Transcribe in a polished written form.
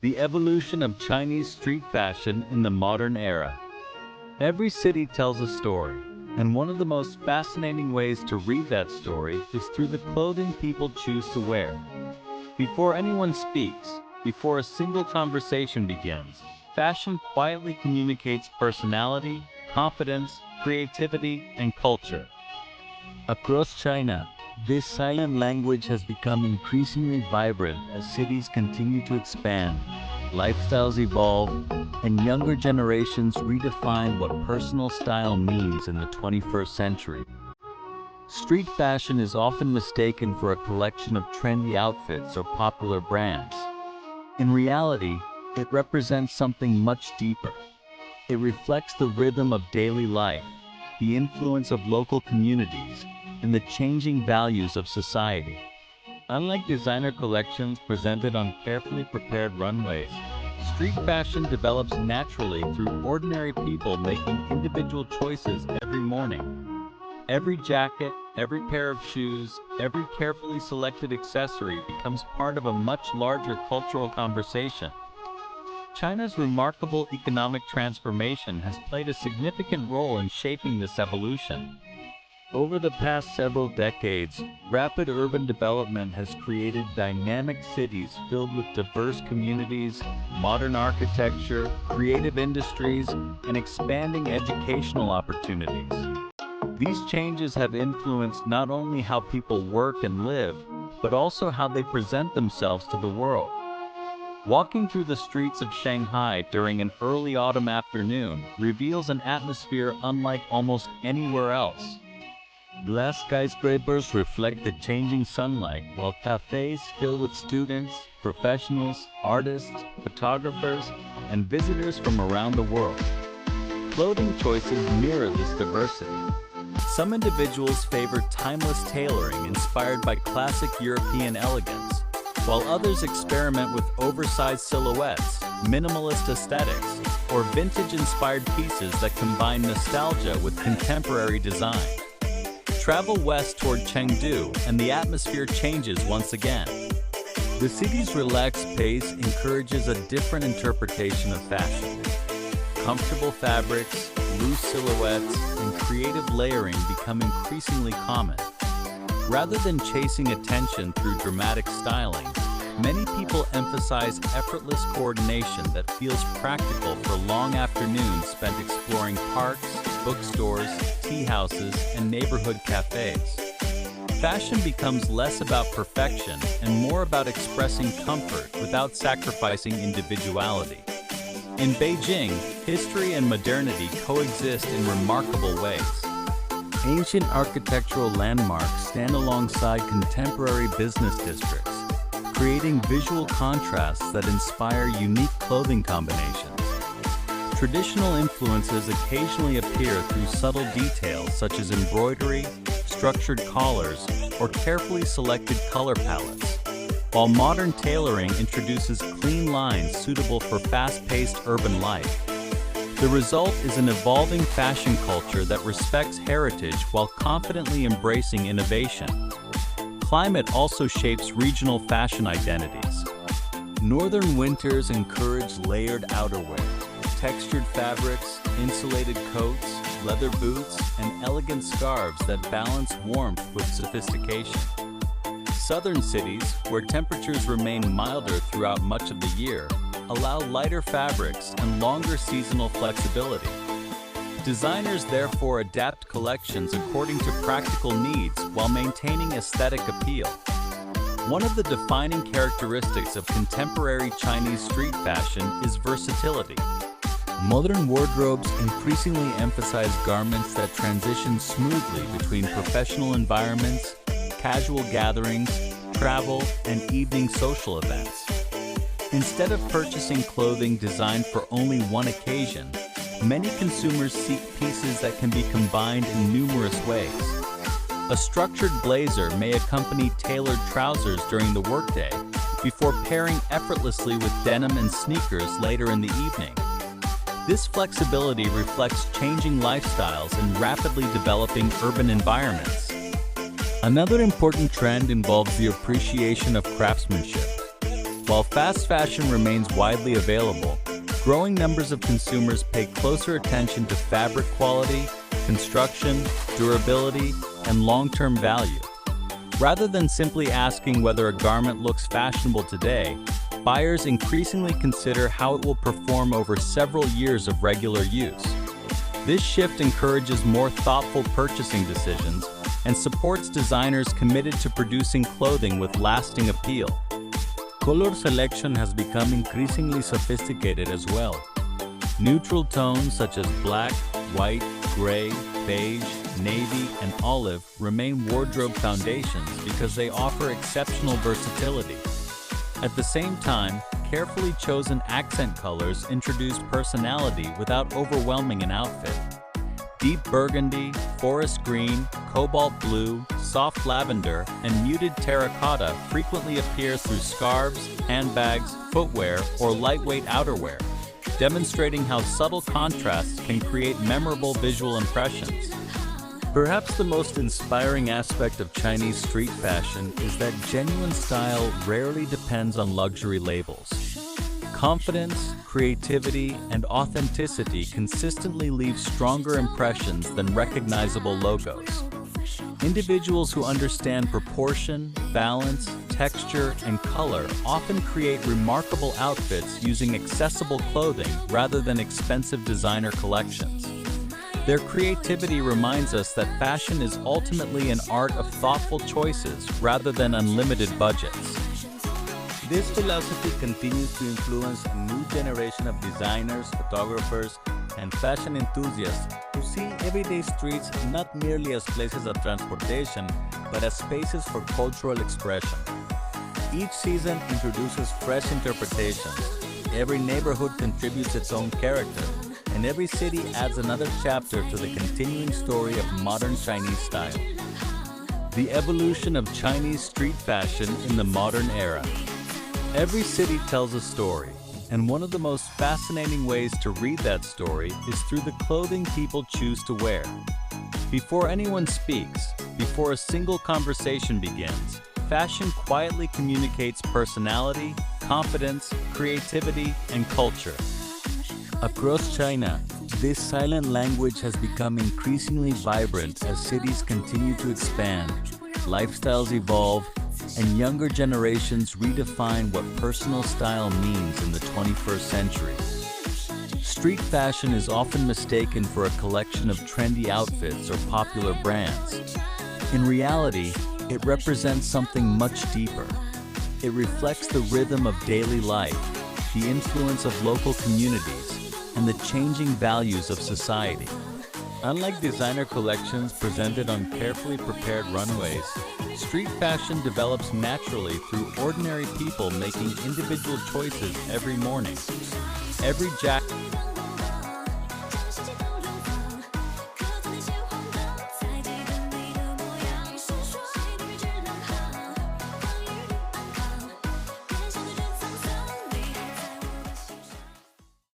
The evolution of Chinese street fashion in the modern era. Every city tells a story, and one of the most fascinating ways to read that story is through the clothing people choose to wear. Before anyone speaks, before a single conversation begins, fashion quietly communicates personality, confidence, creativity, and culture. Across China, this silent language has become increasingly vibrant as cities continue to expand, lifestyles evolve, and younger generations redefine what personal style means in the 21st century. Street fashion is often mistaken for a collection of trendy outfits or popular brands. In reality, it represents something much deeper. It reflects the rhythm of daily life, the influence of local communities, and the changing values of society. Unlike designer collections presented on carefully prepared runways, street fashion develops naturally through ordinary people making individual choices every morning. Every jacket, every pair of shoes, every carefully selected accessory becomes part of a much larger cultural conversation. China's remarkable economic transformation has played a significant role in shaping this evolution. Over the past several decades, rapid urban development has created dynamic cities filled with diverse communities, modern architecture, creative industries, and expanding educational opportunities. These changes have influenced not only how people work and live, but also how they present themselves to the world. Walking through the streets of Shanghai during an early autumn afternoon reveals an atmosphere unlike almost anywhere else. Glass skyscrapers reflect the changing sunlight, while cafes filled with students, professionals, artists, photographers, and visitors from around the world. Clothing choices mirror this diversity. Some individuals favor timeless tailoring inspired by classic European elegance, while others experiment with oversized silhouettes, minimalist aesthetics, or vintage-inspired pieces that combine nostalgia with contemporary design. Travel west toward Chengdu, and the atmosphere changes once again. The city's relaxed pace encourages a different interpretation of fashion. Comfortable fabrics, loose silhouettes, and creative layering become increasingly common. Rather than chasing attention through dramatic styling, many people emphasize effortless coordination that feels practical for long afternoons spent exploring parks, bookstores, tea houses, and neighborhood cafes. Fashion becomes less about perfection and more about expressing comfort without sacrificing individuality. In Beijing, history and modernity coexist in remarkable ways. Ancient architectural landmarks stand alongside contemporary business districts, creating visual contrasts that inspire unique clothing combinations. Traditional influences occasionally appear through subtle details such as embroidery, structured collars, or carefully selected color palettes, while modern tailoring introduces clean lines suitable for fast-paced urban life. The result is an evolving fashion culture that respects heritage while confidently embracing innovation. Climate also shapes regional fashion identities. Northern winters encourage layered outerwear, textured fabrics, insulated coats, leather boots, and elegant scarves that balance warmth with sophistication. Southern cities, where temperatures remain milder throughout much of the year, allow lighter fabrics and longer seasonal flexibility. Designers therefore adapt collections according to practical needs while maintaining aesthetic appeal. One of the defining characteristics of contemporary Chinese street fashion is versatility. Modern wardrobes increasingly emphasize garments that transition smoothly between professional environments, casual gatherings, travel, and evening social events. Instead of purchasing clothing designed for only one occasion, many consumers seek pieces that can be combined in numerous ways. A structured blazer may accompany tailored trousers during the workday, before pairing effortlessly with denim and sneakers later in the evening. This flexibility reflects changing lifestyles and rapidly developing urban environments. Another important trend involves the appreciation of craftsmanship. While fast fashion remains widely available, growing numbers of consumers pay closer attention to fabric quality, construction, durability, and long-term value. Rather than simply asking whether a garment looks fashionable today, buyers increasingly consider how it will perform over several years of regular use. This shift encourages more thoughtful purchasing decisions and supports designers committed to producing clothing with lasting appeal. Color selection has become increasingly sophisticated as well. Neutral tones such as black, white, gray, beige, navy, and olive remain wardrobe foundations because they offer exceptional versatility. At the same time, carefully chosen accent colors introduce personality without overwhelming an outfit. Deep burgundy, forest green, cobalt blue, soft lavender, and muted terracotta frequently appear through scarves, handbags, footwear, or lightweight outerwear, demonstrating how subtle contrasts can create memorable visual impressions. Perhaps the most inspiring aspect of Chinese street fashion is that genuine style rarely depends on luxury labels. Confidence, creativity, and authenticity consistently leave stronger impressions than recognizable logos. Individuals who understand proportion, balance, texture, and color often create remarkable outfits using accessible clothing rather than expensive designer collections. Their creativity reminds us that fashion is ultimately an art of thoughtful choices rather than unlimited budgets. This philosophy continues to influence a new generation of designers, photographers, and fashion enthusiasts who see everyday streets not merely as places of transportation, but as spaces for cultural expression. Each season introduces fresh interpretations. Every neighborhood contributes its own character, and every city adds another chapter to the continuing story of modern Chinese style. The evolution of Chinese street fashion in the modern era. Every city tells a story, and one of the most fascinating ways to read that story is through the clothing people choose to wear. Before anyone speaks, before a single conversation begins, fashion quietly communicates personality, confidence, creativity, and culture. Across China, this silent language has become increasingly vibrant as cities continue to expand, lifestyles evolve, and younger generations redefine what personal style means in the 21st century. Street fashion is often mistaken for a collection of trendy outfits or popular brands. In reality, it represents something much deeper. It reflects the rhythm of daily life, the influence of local communities, and the changing values of society. Unlike designer collections presented on carefully prepared runways, street fashion develops naturally through ordinary people making individual choices every morning. Every jacket